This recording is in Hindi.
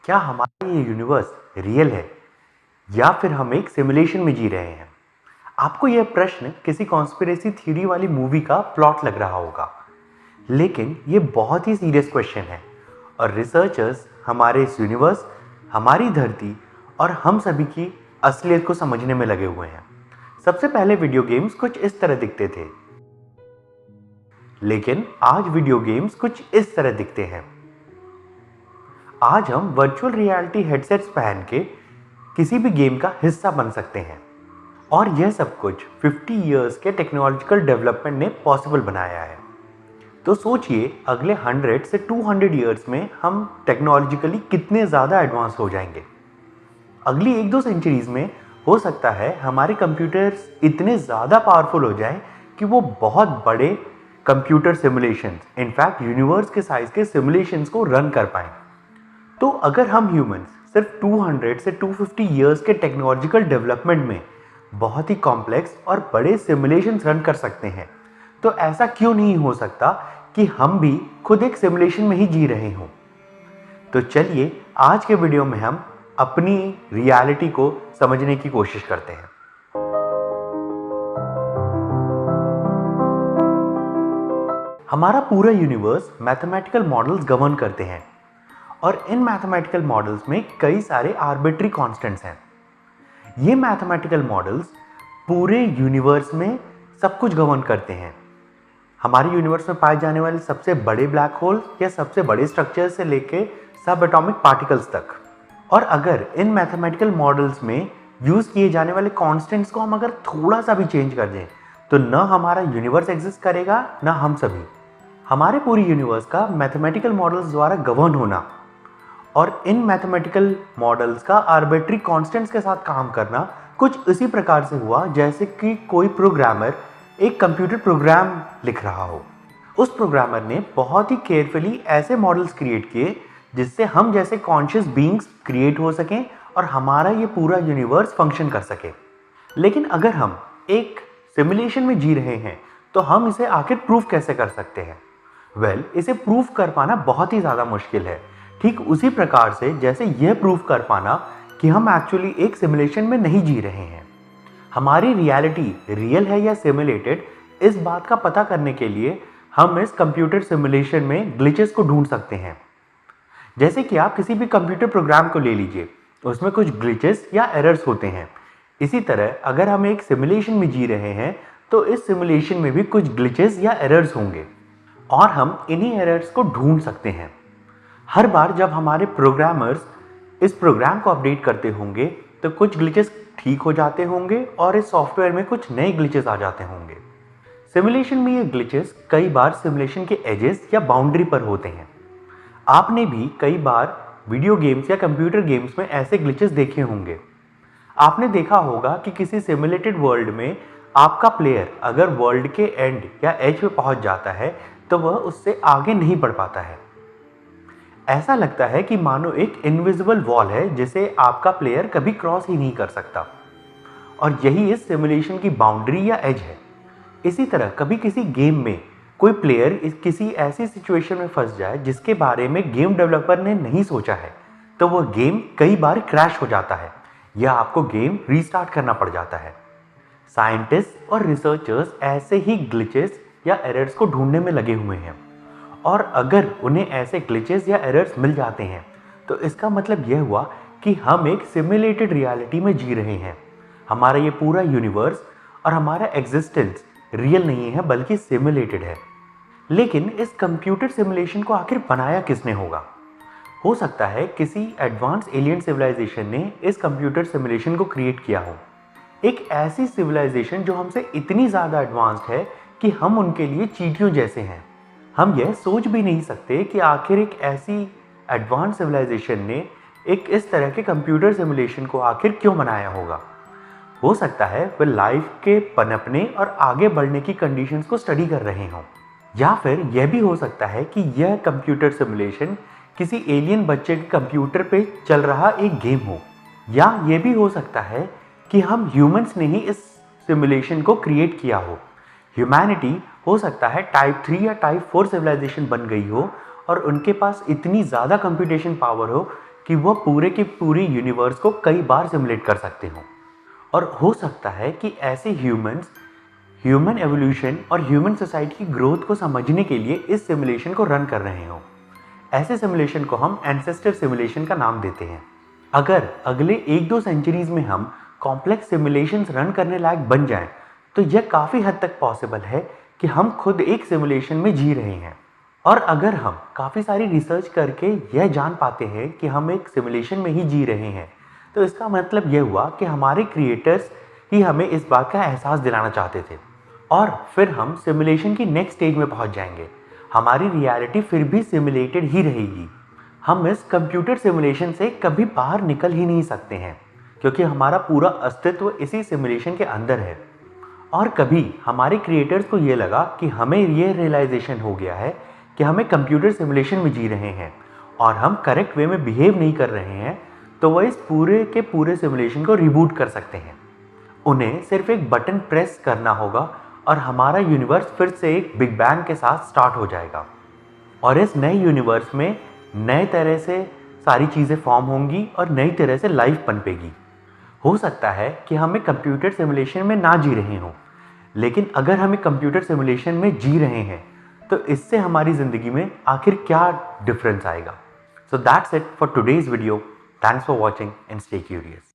क्या हमारा ये यूनिवर्स रियल है या फिर हम एक सिमुलेशन में जी रहे हैं? आपको यह प्रश्न किसी कॉन्स्पिरेसी थ्योरी वाली मूवी का प्लॉट लग रहा होगा, लेकिन ये बहुत ही सीरियस क्वेश्चन है और रिसर्चर्स हमारे इस यूनिवर्स, हमारी धरती और हम सभी की असलियत को समझने में लगे हुए हैं। सबसे पहले वीडियो गेम्स कुछ इस तरह दिखते थे, लेकिन आज वीडियो गेम्स कुछ इस तरह दिखते हैं। आज हम वर्चुअल रियलिटी हेडसेट्स पहन के किसी भी गेम का हिस्सा बन सकते हैं और यह सब कुछ 50 इयर्स के टेक्नोलॉजिकल डेवलपमेंट ने पॉसिबल बनाया है। तो सोचिए, अगले 100 से 200 इयर्स में हम टेक्नोलॉजिकली कितने ज़्यादा एडवांस हो जाएंगे। अगली 1-2 सेंचुरीज में हो सकता है हमारे कंप्यूटर्स इतने ज़्यादा पावरफुल हो जाएं कि वो बहुत बड़े कंप्यूटर सिमुलेशंस, इनफैक्ट यूनिवर्स के साइज के सिमुलेशंस को रन कर पाएं। तो अगर हम ह्यूमंस सिर्फ 200 से 250 इयर्स के टेक्नोलॉजिकल डेवलपमेंट में बहुत ही कॉम्प्लेक्स और बड़े सिमुलेशंस रन कर सकते हैं, तो ऐसा क्यों नहीं हो सकता कि हम भी खुद एक सिमुलेशन में ही जी रहे हों। तो चलिए आज के वीडियो में हम अपनी रियलिटी को समझने की कोशिश करते हैं। हमारा पूरा यूनिवर्स मैथमेटिकल मॉडल्स गवर्न करते हैं और इन मैथमेटिकल मॉडल्स में कई सारे आर्बिट्री कांस्टेंट्स हैं। ये मैथमेटिकल मॉडल्स पूरे यूनिवर्स में सब कुछ गवर्न करते हैं। हमारे यूनिवर्स में पाए जाने वाले सबसे बड़े ब्लैक होल या सबसे बड़े स्ट्रक्चर से लेके सब एटॉमिक पार्टिकल्स तक। और अगर इन मैथमेटिकल मॉडल्स में यूज किए जाने वाले कांस्टेंट्स को हम अगर थोड़ा सा भी चेंज कर दें, तो न हमारा यूनिवर्स एग्जिस्ट करेगा, न हम सभी। हमारे पूरी यूनिवर्स का मैथमेटिकल मॉडल्स द्वारा गवर्न होना और इन मैथमेटिकल मॉडल्स का आर्बिट्री कांस्टेंट्स के साथ काम करना कुछ इसी प्रकार से हुआ जैसे कि कोई प्रोग्रामर एक कंप्यूटर प्रोग्राम लिख रहा हो। उस प्रोग्रामर ने बहुत ही केयरफुली ऐसे मॉडल्स क्रिएट किए जिससे हम जैसे कॉन्शियस बीइंग्स क्रिएट हो सकें और हमारा ये पूरा यूनिवर्स फंक्शन कर सके। लेकिन अगर हम एक सिमुलेशन में जी रहे हैं तो हम इसे आखिर प्रूफ कैसे कर सकते हैं? इसे प्रूफ कर पाना बहुत ही ज़्यादा मुश्किल है, ठीक उसी प्रकार से जैसे यह प्रूफ कर पाना कि हम एक्चुअली एक सिमुलेशन में नहीं जी रहे हैं। हमारी रियलिटी रियल है या सिमुलेटेड, इस बात का पता करने के लिए हम इस कंप्यूटर सिमुलेशन में ग्लिचेस को ढूंढ सकते हैं। जैसे कि आप किसी भी कंप्यूटर प्रोग्राम को ले लीजिए, उसमें कुछ ग्लिचेस या एरर्स होते हैं। इसी तरह अगर हम एक सिमुलेशन में जी रहे हैं तो इस सिमुलेशन में भी कुछ ग्लिचेस या एरर्स होंगे और हम इन्हीं एरर्स को ढूंढ सकते हैं। हर बार जब हमारे प्रोग्रामर्स इस प्रोग्राम को अपडेट करते होंगे तो कुछ ग्लिचेस ठीक हो जाते होंगे और इस सॉफ्टवेयर में कुछ नए ग्लिचेस आ जाते होंगे। सिमुलेशन में ये ग्लिचेस कई बार सिमुलेशन के एजेस या बाउंड्री पर होते हैं। आपने भी कई बार वीडियो गेम्स या कंप्यूटर गेम्स में ऐसे ग्लिचेस देखे होंगे। आपने देखा होगा कि किसी सिमुलेटेड वर्ल्ड में आपका प्लेयर अगर वर्ल्ड के एंड या एज पे पहुंच जाता है तो वह उससे आगे नहीं बढ़ पाता है। ऐसा लगता है कि मानो एक इनविजिबल वॉल है जिसे आपका प्लेयर कभी क्रॉस ही नहीं कर सकता, और यही इस सिमुलेशन की बाउंड्री या एज है। इसी तरह कभी किसी गेम में कोई प्लेयर किसी ऐसी सिचुएशन में फंस जाए जिसके बारे में गेम डेवलपर ने नहीं सोचा है, तो वह गेम कई बार क्रैश हो जाता है या आपको गेम रीस्टार्ट करना पड़ जाता है। साइंटिस्ट और रिसर्चर्स ऐसे ही ग्लिचेस या एरर्स को ढूंढने में लगे हुए हैं, और अगर उन्हें ऐसे ग्लिचेस या एरर्स मिल जाते हैं तो इसका मतलब यह हुआ कि हम एक सिमुलेटेड रियलिटी में जी रहे हैं। हमारा ये पूरा यूनिवर्स और हमारा एग्जिस्टेंस रियल नहीं है बल्कि सिमुलेटेड है। लेकिन इस कंप्यूटर सिमुलेशन को आखिर बनाया किसने होगा? हो सकता है किसी एडवांस एलियन सिविलाइजेशन ने इस कंप्यूटर सिमुलेशन को क्रिएट किया हो। एक ऐसी सिविलाइजेशन जो हमसे इतनी ज़्यादा एडवांस्ड है कि हम उनके लिए चींटियों जैसे हैं। हम यह सोच भी नहीं सकते कि आखिर एक ऐसी एडवांस सिविलाइजेशन ने एक इस तरह के कंप्यूटर सिमुलेशन को आखिर क्यों बनाया होगा। हो सकता है वे लाइफ के पनपने और आगे बढ़ने की कंडीशंस को स्टडी कर रहे हों, या फिर यह भी हो सकता है कि यह कंप्यूटर सिमुलेशन किसी एलियन बच्चे के कंप्यूटर पे चल रहा एक गेम हो, या यह भी हो सकता है कि हम ह्यूमंस ने ही इस सिमुलेशन को क्रिएट किया हो। ह्यूमैनिटी हो सकता है टाइप 3 या टाइप 4 सिविलाइजेशन बन गई हो और उनके पास इतनी ज़्यादा कंप्यूटेशन पावर हो कि वह पूरे के पूरे यूनिवर्स को कई बार सिमुलेट कर सकते हों। और हो सकता है कि ऐसे ह्यूमन एवोल्यूशन और ह्यूमन सोसाइटी की ग्रोथ को समझने के लिए इस सिमुलेशन को रन कर रहे हों। ऐसे सिमुलेशन को हम एंसेस्टर सिमुलेशन का नाम देते हैं। अगर अगले 1-2 सेंचुरीज में हम कॉम्प्लेक्स सिमुलेशंस रन करने लायक बन जाएं, तो यह काफ़ी हद तक पॉसिबल है कि हम खुद एक सिमुलेशन में जी रहे हैं। और अगर हम काफ़ी सारी रिसर्च करके यह जान पाते हैं कि हम एक सिमुलेशन में ही जी रहे हैं, तो इसका मतलब यह हुआ कि हमारे क्रिएटर्स ही हमें इस बात का एहसास दिलाना चाहते थे। और फिर हम सिमुलेशन की नेक्स्ट स्टेज में पहुंच जाएंगे। हमारी रियलिटी फिर भी सिमुलेटेड ही रहेगी। हम इस कंप्यूटर सिमुलेशन से कभी बाहर निकल ही नहीं सकते हैं, क्योंकि हमारा पूरा अस्तित्व इसी सिमुलेशन के अंदर है। और कभी हमारे क्रिएटर्स को ये लगा कि हमें ये रियलाइजेशन हो गया है कि हमें कंप्यूटर सिमुलेशन में जी रहे हैं और हम करेक्ट वे में बिहेव नहीं कर रहे हैं, तो वह इस पूरे के पूरे सिमुलेशन को रिबूट कर सकते हैं। उन्हें सिर्फ एक बटन प्रेस करना होगा और हमारा यूनिवर्स फिर से एक बिग बैंग के साथ स्टार्ट हो जाएगा। और इस नए यूनिवर्स में नए तरह से सारी चीज़ें फॉर्म होंगी और नई तरह से लाइफ पनपेगी। हो सकता है कि हमें कंप्यूटर सिमुलेशन में ना जी रहे हों, लेकिन अगर हमें कंप्यूटर सिमुलेशन में जी रहे हैं, तो इससे हमारी ज़िंदगी में आखिर क्या डिफरेंस आएगा। So that's it for today's video. Thanks for watching and stay curious.